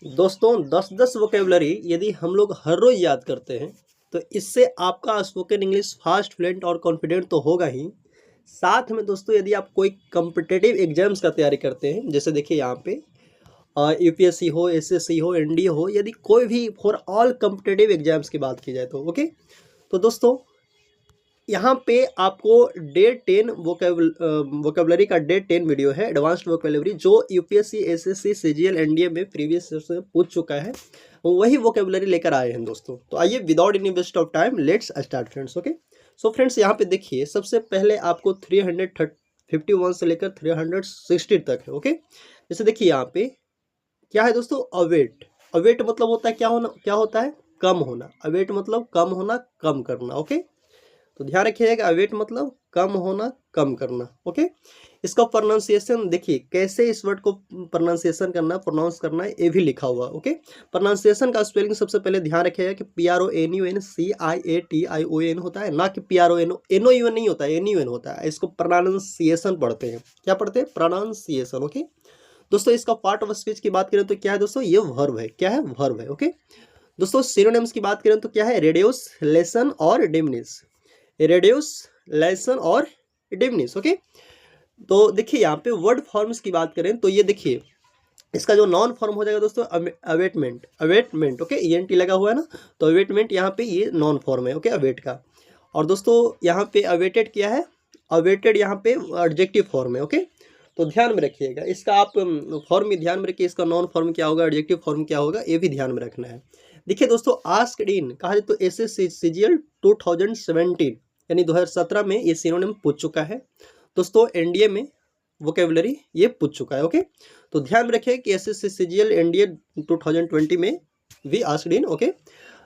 दोस्तों 10-10 वोकेबलरी यदि हम लोग हर रोज याद करते हैं तो इससे आपका स्पोकन इंग्लिश फास्ट फ्लुएंट और कॉन्फिडेंट तो होगा ही। साथ में दोस्तों यदि आप कोई कम्पिटिटिव एग्जाम्स का तैयारी करते हैं, जैसे देखिए यहाँ पे यूपीएससी हो, एसएससी हो, एनडीए हो, यदि कोई भी फॉर ऑल कम्पिटिटिव एग्जाम्स की बात की जाए तो ओके। तो दोस्तों यहाँ पे आपको डे 10 वोकेबलरी का डे 10 वीडियो है, एडवांस्ड वोकेबलरी, जो यूपीएससी एसएससी सीजीएल एनडीए में प्रीवियस से पूछ चुका है, वही वोकेबलरी लेकर आए हैं दोस्तों। तो आइए without any waste of time let's start friends. Okay, so friends यहाँ पे देखिए, सबसे पहले आपको 351 से लेकर 360 तक है। ओके, जैसे देखिए यहाँ पे क्या है दोस्तों, अवेट। अवेट मतलब होता है क्या होना, क्या होता है, कम होना। अवेट मतलब कम होना, कम करना। ओके, तो ध्यान रखिएगा, अवेट मतलब कम होना, कम करना। ओके, इसका प्रोनाउंसिएशन देखिए कैसे इस वर्ड को प्रोनाउंसिएशन करना, प्रोनाउंस करना है, ये भी लिखा हुआ। ओके, प्रोनाउंसिएशन का स्पेलिंग सबसे पहले ध्यान रखिएगा कि PRONUNCIATION होता है, ना कि PRONOUN नहीं होता है, NUN होता है। इसको प्रोनाउंसिएशन पढ़ते हैं। क्या पढ़ते हैं? प्रोनाउंसिएशन। ओके दोस्तों, इसका पार्ट ऑफ स्पीच की बात करें तो क्या है दोस्तों, ये वर्ब है। क्या है? वर्ब है। ओके दोस्तों, सिनोनिम्स की बात करें तो क्या है, रेड्यूस, लेसन और डिमिनिश। रेड्यूस, लेसन और डिमिनिश। ओके, तो देखिए यहाँ पे वर्ड फॉर्म्स की बात करें तो ये देखिए, इसका जो नॉन फॉर्म हो जाएगा दोस्तों अवेटमेंट। अवेटमेंट, ओके, ENT लगा हुआ है ना, तो अवेटमेंट यहाँ पे ये नॉन फॉर्म है। ओके, अवेट का। और दोस्तों यहाँ पे अवेटेड क्या है, अवेटेड यहाँ पे एडजेक्टिव फॉर्म है। ओके, तो ध्यान में रखिएगा, इसका आप फॉर्म भी ध्यान में रखिए, इसका नॉन फॉर्म क्या होगा, एडजेक्टिव फॉर्म क्या होगा, ये भी ध्यान में रखना है। देखिए दोस्तों, आस्क्ड इन कहा जाए तो एसएससी सीजीएल 2017 यानी 2017 में ये सिनोनिम पूछ चुका है दोस्तों। एनडीए में वोकेबलरी ये पूछ चुका है। ओके, तो ध्यान में रखिए कि एसएससी सीजीएल एनडीए 2020 में भी आस्क्ड इन। ओके,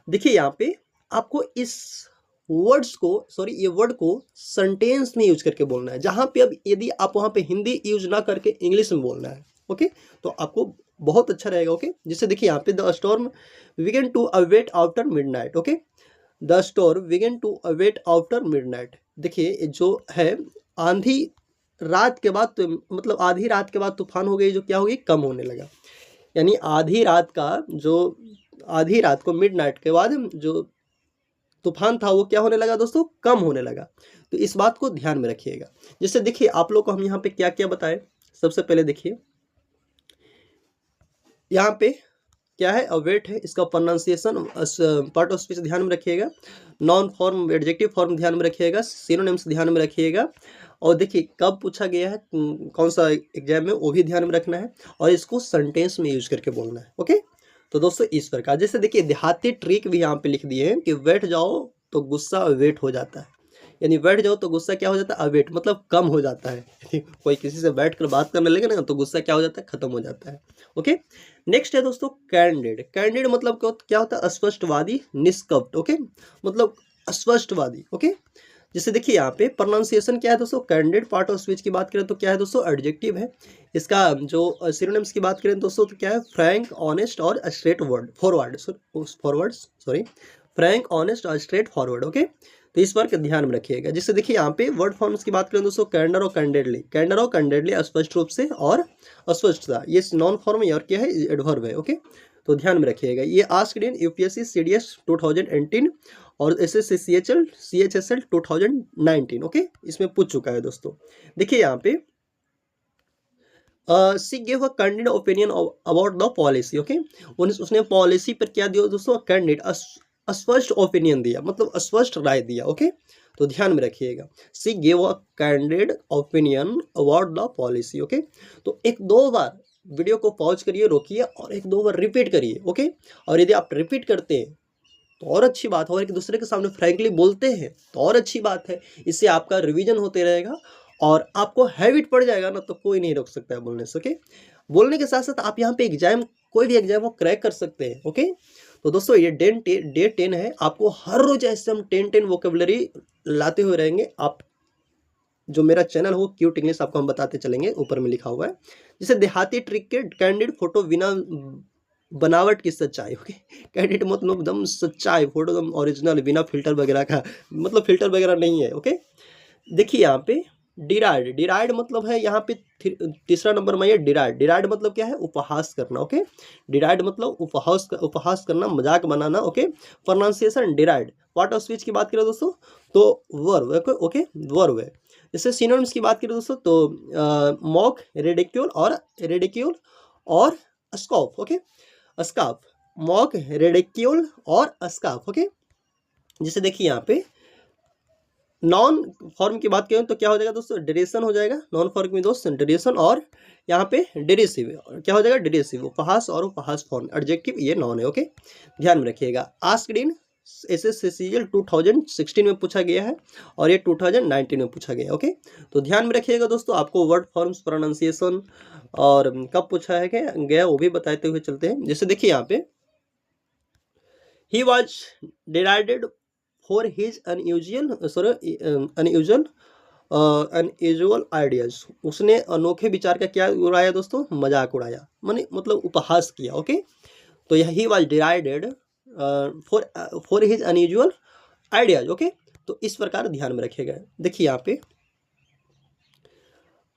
देखिए यहाँ पे आपको इस वर्ड्स को, सॉरी, ये वर्ड को सेंटेंस में यूज करके बोलना है। जहां पे अब यदि आप वहां पे हिंदी यूज ना करके इंग्लिश में बोलना है, ओके, तो आपको बहुत अच्छा रहेगा। ओके, जैसे देखिए यहाँ पे the storm began to abate after midnight. Okay, the storm began to abate after midnight. देखिए जो है, आंधी रात के बाद, तो मतलब आधी रात के बाद तूफान हो गई, जो क्या होगी, कम होने लगा। यानी आधी रात का जो, आधी रात को मिडनाइट के बाद जो तूफान था वो क्या होने लगा दोस्तों, कम होने लगा। तो इस बात को ध्यान में रखिएगा। जैसे देखिए आप लोग को हम यहाँ पे क्या क्या बताएं, सबसे पहले देखिए यहाँ पे क्या है, अवेट है, इसका प्रोनाउंसिएशन पार्ट ऑफ स्पीच ध्यान में रखिएगा, नॉन फॉर्म, एडजेक्टिव फॉर्म ध्यान में रखिएगा, सिनोनिम्स ध्यान में रखिएगा, और देखिए कब पूछा गया है, कौन सा एग्जाम में, वो भी ध्यान में रखना है, और इसको सेंटेंस में यूज करके बोलना है। ओके, तो दोस्तों इस प्रकार, जैसे देखिए देहाती ट्रिक भी यहाँ पे लिख दिए हैं कि बैठ जाओ तो गुस्सा अवेट हो जाता है। यानी बैठ जाओ तो गुस्सा क्या हो जाता है, अवेट मतलब कम हो जाता है। कोई किसी से बैठ कर बात करने लगे ना तो गुस्सा क्या हो जाता है, खत्म हो जाता है। ओके, नेक्स्ट है दोस्तों कैंडिड। कैंडिड मतलब क्या होता है, स्पष्टवादी, निष्कपट। ओके, मतलब स्पष्टवादी। ओके, जैसे देखिए यहाँ पे प्रोनाउंसिएशन क्या है दोस्तों, कैंडिड। पार्ट ऑफ स्पीच की बात करें तो क्या है दोस्तों, एडजेक्टिव है। इसका जो सिनोनिम्स की बात करें दोस्तों तो क्या है, फ्रैंक, ऑनेस्ट और straight forward, sorry, Frank, honest और स्ट्रेट फॉरवर्ड। ओके, तो इस पर ध्यान में रखिएगा। जैसे देखिए यहाँ पे वर्ड फॉर्म्स की बात करें दोस्तों, कैंडर और कैंडेडली। कैंडर और कैंडेडली स्पष्ट रूप से और अस्पष्टता, ये नॉन फॉर्म है और क्या है, एडवर्ब है। ओके, तो ध्यान में रखिएगा। ये आस्क्ड इन यूपीएससी सीडीएस 2018 और एसएससी CHSL 2019। ओके, इसमें पूछ चुका है दोस्तों। देखिए यहाँ पे she gave a candid opinion about the policy. Okay, उसने पॉलिसी पर क्या दिया दोस्तों, कैंडिड, अस्पष्ट ओपिनियन दिया, मतलब अस्पष्ट राय दिया। ओके, तो ध्यान में रखिएगा, she gave a candid opinion about the policy. Okay, तो एक दो बार वीडियो को पॉज करिए, रोकिए और एक दो बार रिपीट करिए। ओके, और यदि आप रिपीट करते हैं तो और अच्छी बात है, और एक दूसरे के सामने फ्रैंकली बोलते हैं तो और अच्छी बात है। इससे आपका रिवीजन होते रहेगा और आपको हैबिट पड़ जाएगा ना, तो कोई नहीं रोक सकता है बोलने से। ओके, बोलने के साथ साथ आप यहाँ पे एग्जाम, कोई भी एग्जाम को क्रैक कर सकते हैं। ओके, तो दोस्तों ये डे 10 है, आपको हर रोज ऐसे हम 10 वोकेबलरी लाते हुए रहेंगे। आप जो मेरा चैनल हो क्यूट इंग्लिश, आपको हम बताते चलेंगे, ऊपर में लिखा हुआ है। जैसे देहाती ट्रिक के कैंडिड फोटो बिना बनावट की सच्चाई। ओके, कैंडिड मतलब एकदम सच्चाई, फोटो एकदम ओरिजिनल, बिना फिल्टर वगैरह का, मतलब फिल्टर वगैरह नहीं है। ओके, देखिए यहाँ पे डिराइड, डिराइड मतलब है यहाँ पे तीसरा नंबर में ये डिराइड, डिराइड मतलब क्या है, उपहास करना। ओके, डिराइड मतलब उपहास करना, मजाक बनाना। Okay, pronunciation deride. Part of speech की बात करें दोस्तों तो वर्ब। ओके, वर्ब है। जैसे सिनोनिम्स की बात करें दोस्तों तो मॉक, रिडिक्यूल और scoff. Okay, scarf, mock, ridicule और स्काफ। ओके, जैसे देखिए यहाँ पे नॉन फॉर्म की बात करें तो क्या हो जाएगा दोस्तों, डेरिएशन हो जाएगा। नॉन फॉर्म में दोस्त डेरिएशन, और यहाँ पे डेरिसिव क्या हो जाएगा, डेरिसिव, उपहास और उपहास फॉर्म। एडजेक्टिव ये नॉन है। ओके, ध्यान में रखिएगा। आस्क्ड इन SSCGL 2016 में पूछा गया है और ये 2019 में पूछा गया। ओके, तो ध्यान में रखिएगा दोस्तों, आपको वर्ड फॉर्म्स, प्रोनाउंसिएशन और कब पूछा है गया वो भी बताते हुए चलते हैं। जैसे देखिए यहाँ पे he was derided for his unusual ideas। उसने अनोखे विचार का क्या उड़ाया दोस्तों, मजाक उड़ाया, माने मतलब उपहास किया। ओके, तो यह he was derided for his unusual ideas। Okay, तो इस प्रकार ध्यान में रखिएगा। देखिए यहाँ पे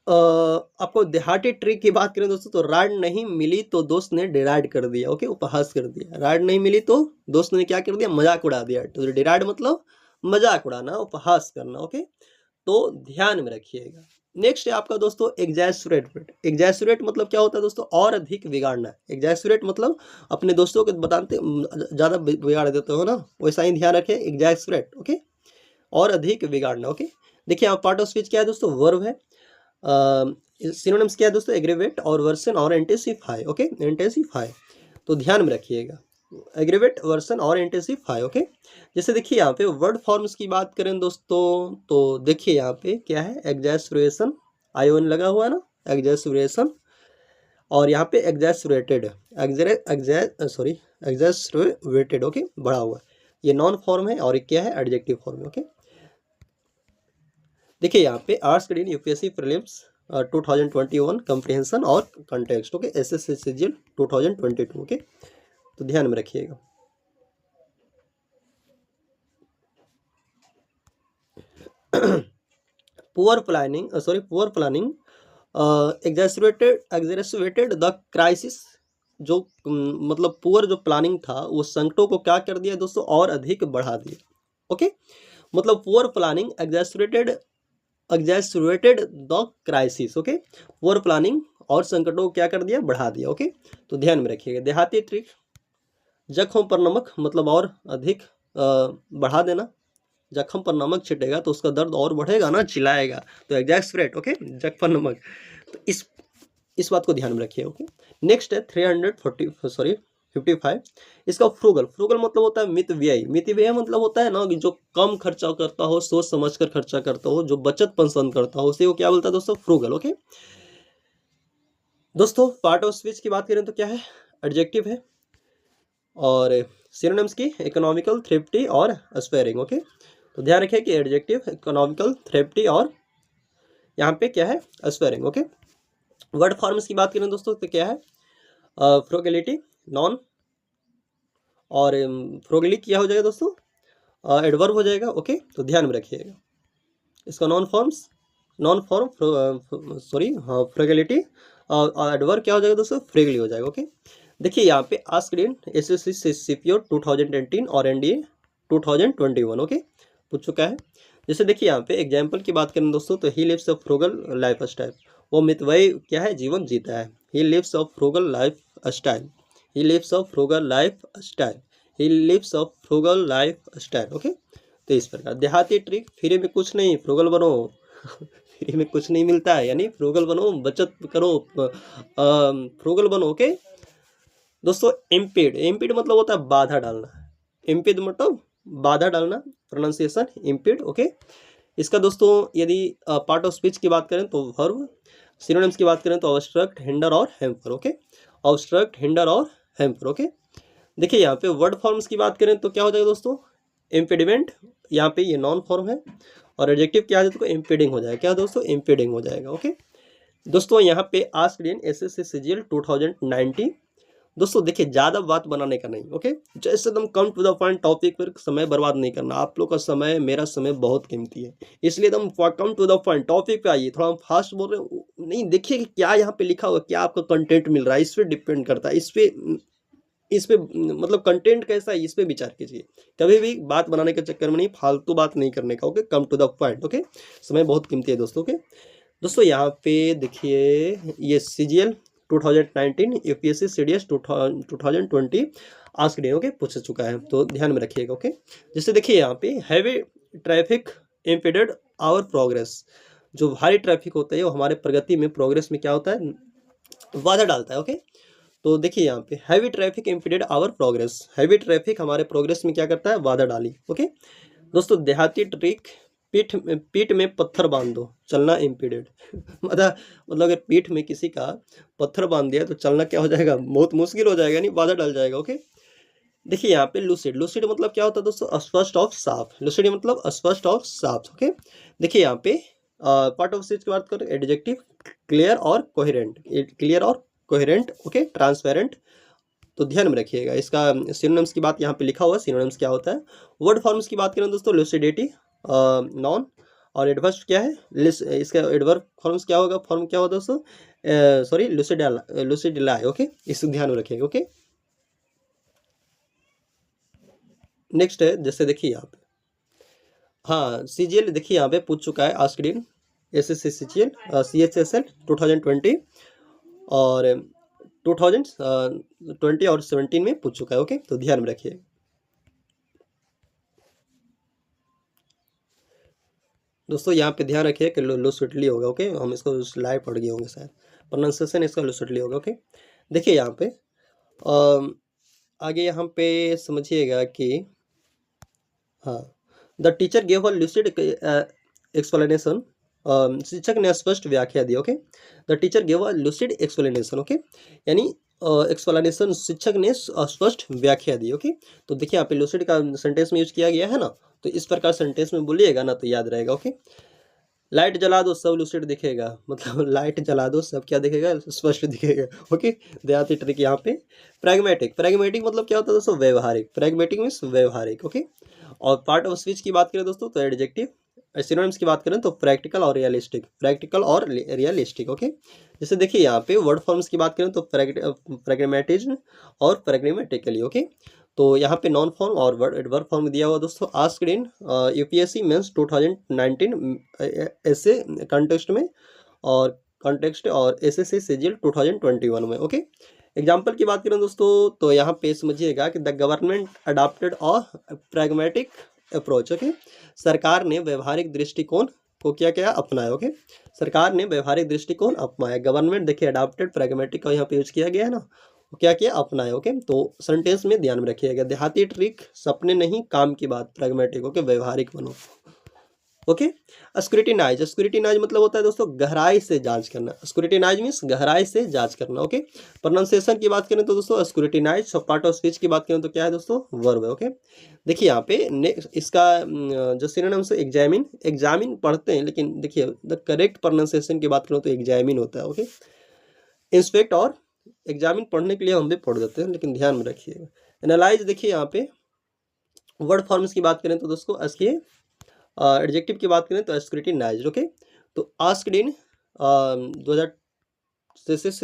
आपको देहाती ट्रिक की बात करें दोस्तों तो राड नहीं मिली तो दोस्त ने डिराइड कर दिया। ओके, उपहास कर दिया। राड नहीं मिली तो दोस्त ने क्या कर दिया, मजाक उड़ा दिया। तो डिराइड मतलब मजाक उड़ाना, उपहास करना। ओके, तो ध्यान में रखिएगा। नेक्स्ट है आपका दोस्तों एग्जैसुरेट। एग्जैसुरेट मतलब क्या होता है दोस्तों, और अधिक बिगाड़ना। एग्जैसुरेट मतलब अपने दोस्तों को बताते ज़्यादा बिगाड़ देते हो ना, वैसा ही ध्यान रखें। एग्जैसुरेट ओके, और अधिक बिगाड़ना। ओके, देखिए आप पार्ट ऑफ स्पीच क्या है दोस्तों, वर्ब है। सिनोनिम्स क्या है दोस्तों, एग्रीवेट और वर्सन और इंटेंसिफाई। ओके, इंटेंसिफाई, तो ध्यान में रखिएगा। एग्रीवेट, वर्सन और इंटेंसिफाई। ओके, जैसे देखिए यहाँ पे वर्ड फॉर्म्स की बात करें दोस्तों तो देखिए यहाँ पे क्या है, एग्जैसुरेशन, आयोन लगा हुआ है ना, एग्जैसुरेशन, और यहाँ पे एग्जैसुरेटेड, एग्जैसुरेटेड। ओके, बढ़ा हुआ, ये नॉन फॉर्म है और क्या है, एडजेक्टिव फॉर्म है। ओके, देखिए यहाँ पे asked in UPSC prelims 2021 comprehension और कंटेक्स्ट। Okay, SSCGL 2022। ओके, तो ध्यान में रखिएगा। Poor planning exacerbated the crisis. जो मतलब पुअर जो प्लानिंग था वो संकटों को क्या कर दिया दोस्तों, और अधिक बढ़ा दिया। ओके, मतलब poor planning exacerbated the crisis. Okay, poor planning और संकटों को क्या कर दिया, बढ़ा दिया। ओके, तो ध्यान में रखिएगा। देहाती ट्रिक, जख्म पर नमक मतलब और अधिक बढ़ा देना। जख्म पर नमक छिटेगा तो उसका दर्द और बढ़ेगा ना, चिल्लाएगा। तो एग्जैसुरेट, ओके, जख्म पर नमक, तो इस बात को ध्यान में रखिए। ओके, नेक्स्ट है 55। इसका फ्रूगल मतलब होता है मितव्ययी। मितव्ययी मतलब होता है ना कि जो कम खर्चा करता हो, सोच समझ कर खर्चा करता हो, जो बचत पसंद करता हो, उसे वो क्या बोलता है दोस्तों, फ्रूगल। ओके दोस्तों, पार्ट ऑफ स्पीच की बात करें तो क्या है, एडजेक्टिव है। और सिनोनिम्स की इकोनॉमिकल, थ्रिफ्टी और एस्पायरिंग। ओके, तो ध्यान रखिए कि एडजेक्टिव, इकोनॉमिकल, थ्रिफ्टी और यहाँ पे क्या है, एस्पायरिंग। ओके, वर्ड फॉर्म्स की बात करें दोस्तों तो क्या है, फ्रूगैलिटी नॉन, और फ्रूगली क्या हो जाएगा दोस्तों, एडवर्ब हो जाएगा। ओके, तो ध्यान में रखिएगा। इसका नॉन फॉर्म फ्रूगैलिटी, और एडवर्ब क्या हो जाएगा दोस्तों, फ्रीगली हो जाएगा। ओके, देखिए यहाँ पे आस्क्ड इन SSC CPO 2018 और NDA 2021। ओके, पूछ चुका है। जैसे देखिए यहाँ पे एग्जाम्पल की बात करें दोस्तों तो he lives a frugal lifestyle, वो मितव्ययी क्या है, जीवन जीता है। He lives a frugal lifestyle, he lives a frugal lifestyle, he lives a frugal lifestyle. Okay, तो इस प्रकार। देहाती ट्रिक, फ्री में कुछ नहीं, फ्रूगल बनो। फ्री में कुछ नहीं मिलता है, यानी फ्रूगल बनो, बचत करो, फ्रूगल बनो। ओके दोस्तों, इम्पीड मतलब होता है बाधा डालना। इम्पीड मतलब बाधा डालना, प्रोनाउंसिएशन इम्पीड। ओके, इसका दोस्तों यदि पार्ट ऑफ स्पीच की बात करें तो वर्ब, सिनोनिम्स की बात करें तो ऑब्स्ट्रक्ट, हिंडर और हैम्पर। ओके, ऑब्स्ट्रक्ट, हिंडर और हैम्पर। ओके, देखिए यहाँ पे वर्ड फॉर्म्स की बात करें तो क्या हो जाएगा दोस्तों, इम्पीडिमेंट, यहाँ पे ये नॉन फॉर्म है, और एडजेक्टिव क्या है तो इम्पीडिंग हो जाएगा। क्या दोस्तों, इम्पीडिंग हो जाएगा। ओके दोस्तों, यहाँ पे आस्क्ड इन SSC CGL 2019 दोस्तों देखिए ज़्यादा बात बनाने का नहीं, ओके, जैसे एकदम come to the point topic पर समय बर्बाद नहीं करना। आप लोग का समय, मेरा समय बहुत कीमती है, इसलिए एकदम come to the point topic पे आइए। थोड़ा हम फास्ट बोल रहे हैं नहीं, देखिए कि क्या यहाँ पे लिखा हुआ, क्या आपका कंटेंट मिल रहा है, इस पे डिपेंड करता है। इस पे मतलब कंटेंट कैसा है, इस पे विचार कीजिए। कभी भी बात बनाने के चक्कर में नहीं, फालतू बात नहीं करने का, okay, come to the point, okay. समय बहुत कीमती है दोस्तों, ओके। दोस्तों यहाँ पे देखिए ये CGL 2019 UPSC CDS 2020 आज के दिन, ओके, पूछ चुका है, तो ध्यान में रखिएगा, ओके। जैसे देखिए यहाँ पे heavy traffic impeded our progress, जो भारी ट्रैफिक होता है वो हमारे प्रगति में, प्रोग्रेस में क्या होता है, बाधा डालता है, ओके। तो देखिए यहाँ पे heavy traffic impeded our progress, heavy traffic हमारे प्रोग्रेस में क्या करता है, बाधा डाली, ओके। दोस्तों देहाती ट्रिक, पीठ में पत्थर बांध दो, चलना इम्पीडेड मतलब अगर पीठ में किसी का पत्थर बांध दिया तो चलना क्या हो जाएगा, बहुत मुश्किल हो जाएगा, नहीं, बाधा डाल जाएगा, ओके। देखिए यहाँ पे लूसिड, लूसिड मतलब क्या होता है दोस्तों, अस्पष्ट और साफ, लूसिड मतलब अस्पष्ट और साफ, ओके। देखिए यहाँ पे पार्ट ऑफ स्पीच की बात करें, एडजेक्टिव क्लियर और कोहेरेंट, क्लियर और कोहेरेंट, ओके, ट्रांसपेरेंट। तो ध्यान में रखिएगा, इसका सिनोनिम्स की बात यहाँ पे लिखा हुआ है, सिनोनिम्स क्या होता है। वर्ड फॉर्म्स की बात करें दोस्तों, लूसिडिटी नॉन, और एडवर्ब क्या है, इसका एडवर्ब फॉर्म्स क्या होगा, फॉर्म क्या होगा दोस्तों, सॉरी, लूसिडिलाई, ओके, इसको ध्यान में रखिएगा, ओके। नेक्स्ट है, जैसे देखिए यहाँ पे, हाँ, CGL देखिए यहाँ पे पूछ चुका है, आज के दिन SSC CGL CHSL 2020 और 2020 और 17 में पूछ चुका है, ओके, तो ध्यान में रखिए। दोस्तों यहाँ पे ध्यान रखिए कि लूसिडली होगा, ओके, हम इसको लाइव पढ़ गए होंगे शायद, प्रोनाउंसिएशन इसका लूसिडली होगा, ओके। देखिए यहाँ पे आगे यहाँ पे समझिएगा कि हाँ, the teacher gave a lucid explanation, शिक्षक ने स्पष्ट व्याख्या दी, okay. The teacher gave a lucid explanation, okay, यानी एक्सप्लेनेशन, शिक्षक ने स्पष्ट व्याख्या दी, ओके। तो देखिए यहाँ पे लूसिड का सेंटेंस में यूज किया गया है ना, तो इस प्रकार सेंटेंस में बोलिएगा ना तो याद रहेगा, ओके। लाइट जला दो सब लूसिड दिखेगा, मतलब लाइट जला दो सब क्या दिखेगा, स्पष्ट दिखेगा, ओके। देहाती ट्रिक यहाँ पे। प्रैग्मेटिक, प्रैग्मेटिक मतलब क्या होता है दोस्तों, व्यवहारिक, प्रैग्मेटिक मीन्स व्यवहारिक, ओके। और पार्ट ऑफ स्पीच की बात करें दोस्तों तो एडजेक्टिव, सिनोनिम्स की बात करें तो प्रैक्टिकल और रियलिस्टिक, प्रैक्टिकल और रियलिस्टिक, ओके। जैसे देखिए यहाँ पे वर्ड फॉर्म्स की बात करें तो प्रैग्मेटिज्म और प्रैग्मेटिकली, ओके। तो यहाँ पे नॉन फॉर्म और वर्ब फॉर्म दिया हुआ दोस्तों, आस्क्ड इन UPSC मेंस 2019 ऐसे कॉन्टेक्स्ट में, और कॉन्टेक्स्ट और SSC CGL 2021 में, ओके। एग्जाम्पल की बात करें दोस्तों तो यहाँ पे समझिएगा कि the government adopted a pragmatic approach, okay. सरकार ने व्यवहारिक दृष्टिकोण को क्या क्या अपनाया, ओके। सरकार ने व्यवहारिक दृष्टिकोण अपनाया, गवर्नमेंट देखिए अडॉप्टेड प्रैग्मेटिक का यहाँ पे यूज किया गया है ना, क्या किया, अपनाया, ओके। तो सेंटेंस में ध्यान में रखिएगा, देहाती ट्रिक, सपने नहीं काम की बात, प्रैग्मेटिक, ओके, व्यवहारिक बनो, ओके। स्क्रूटिनाइज, स्क्रूटिनाइज मतलब होता है दोस्तों गहराई से जांच करना, स्क्रूटिनाइज मीन्स गहराई से जांच करना, ओके। प्रोनाउंसिएशन की बात करें तो दोस्तों स्क्रूटिनाइज, पार्ट ऑफ स्पीच की बात करें तो क्या है दोस्तों, वर्ब है, ओके। देखिए यहाँ पे इसका जो सिनोनिम से एग्जामिन, एग्जामिन पढ़ते हैं लेकिन देखिए द करेक्ट प्रोनाउंसिएशन की बात करें तो एग्जामिन होता है, ओके। इंस्पेक्ट और एग्जामिन पढ़ने के लिए हम भी पढ़ देते हैं, लेकिन ध्यान में रखिएगा। एनालाइज, देखिए यहाँ पे वर्ड फॉर्म्स की बात करें तो दोस्तों इसकी एडजेक्टिव की बात करें तो स्क्रूटिनाइज्ड, ओके। तो आस्क्ड इन 2000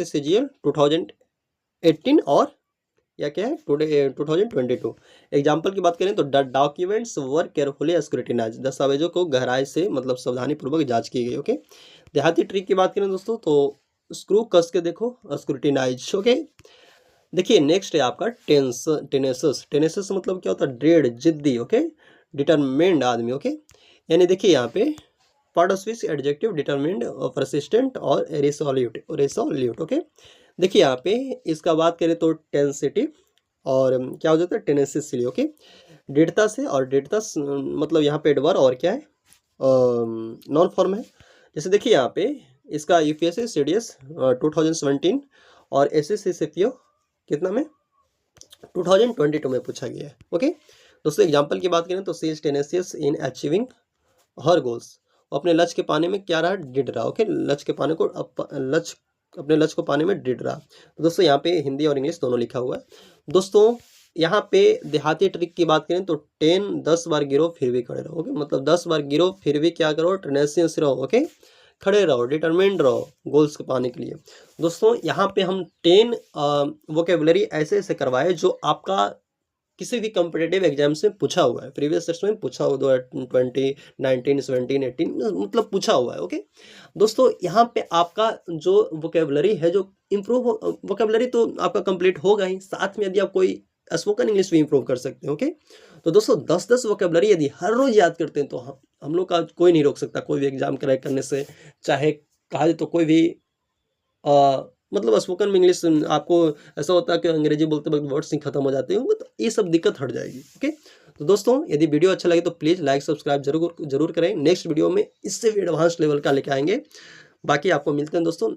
CGL 2018 और या क्या है टुडे 2022। एग्जाम्पल की बात करें तो the documents were carefully scrutinise, दस्तावेजों को गहराई से मतलब सावधानी पूर्वक जांच की गई, ओके। देहाती ट्रिक की बात करें दोस्तों तो स्क्रू कस के देखो, स्क्रूटिनाइज, ओके। देखिए नेक्स्ट है आपका टेनेसस, टेनेसस मतलब क्या होता है, दृढ़, जिद्दी, ओके, डिटरमिन्ड आदमी, ओके। यानी देखिए यहाँ पे part of speech adjective determined, persistent और रेसोल्यूट, ओके। देखिए यहाँ पे इसका बात करें तो टेंसिटिव और क्या हो जाता है, टेनेसिसली, ओके, दृढ़ता से, और दृढ़ता मतलब यहाँ पे एडवर्ब और क्या है, नॉन फॉर्म है। जैसे देखिए यहाँ पे इसका UPSC CDS 2017 और SSC CPO कितना में 2022 में पूछा गया है, ओके। दोस्तों एग्जांपल की बात करें तो she is tenacious in achieving her goals, अपने लक्ष्य के पाने में क्या रहा, डिड रहा, ओके। लक्ष्य के पाने को अपने लक्ष्य को पाने में दृढ़ रहा। तो दोस्तों यहाँ पे हिंदी और इंग्लिश दोनों लिखा हुआ है। दोस्तों यहाँ पे देहाती ट्रिक की बात करें तो 10 बार गिरो फिर भी खड़े रहो। ओके, मतलब 10 बार गिरो फिर भी क्या करो, टेनेशियस रहो। ओके, खड़े रहो, डिटरमिन्ड रहो गोल्स को पाने के लिए। दोस्तों यहाँ पे हम 10 वोकेबलरी ऐसे ऐसे करवाए जो आपका किसी भी कॉम्पिटेटिव एग्जाम से पूछा हुआ है, प्रीवियस ईयर्स में पूछा हुआ 2020, 19, 17, 18 मतलब पूछा हुआ है। ओके दोस्तों, यहाँ पे आपका जो वोकेबलरी है जो इम्प्रूव वोकेबलरी तो आपका कंप्लीट होगा ही, साथ में यदि आप कोई स्पोकन इंग्लिश भी इम्प्रूव कर सकते हैं। ओके, तो दोस्तों 10-10 वोकेबलरी यदि हर रोज याद करते हैं तो हम लोग का कोई नहीं रोक सकता कोई भी एग्जाम क्रैक करने से। चाहे कहा जाए तो कोई भी मतलब स्पोकन इंग्लिश आपको ऐसा होता है कि अंग्रेजी बोलते वक्त वर्ड्स ही खत्म हो जाते हैं, तो ये सब दिक्कत हट जाएगी। ओके, तो दोस्तों यदि वीडियो अच्छा लगे तो प्लीज़ लाइक सब्सक्राइब जरूर करें। नेक्स्ट वीडियो में इससे भी एडवांस लेवल का लेके आएंगे। बाकी आपको मिलते हैं दोस्तों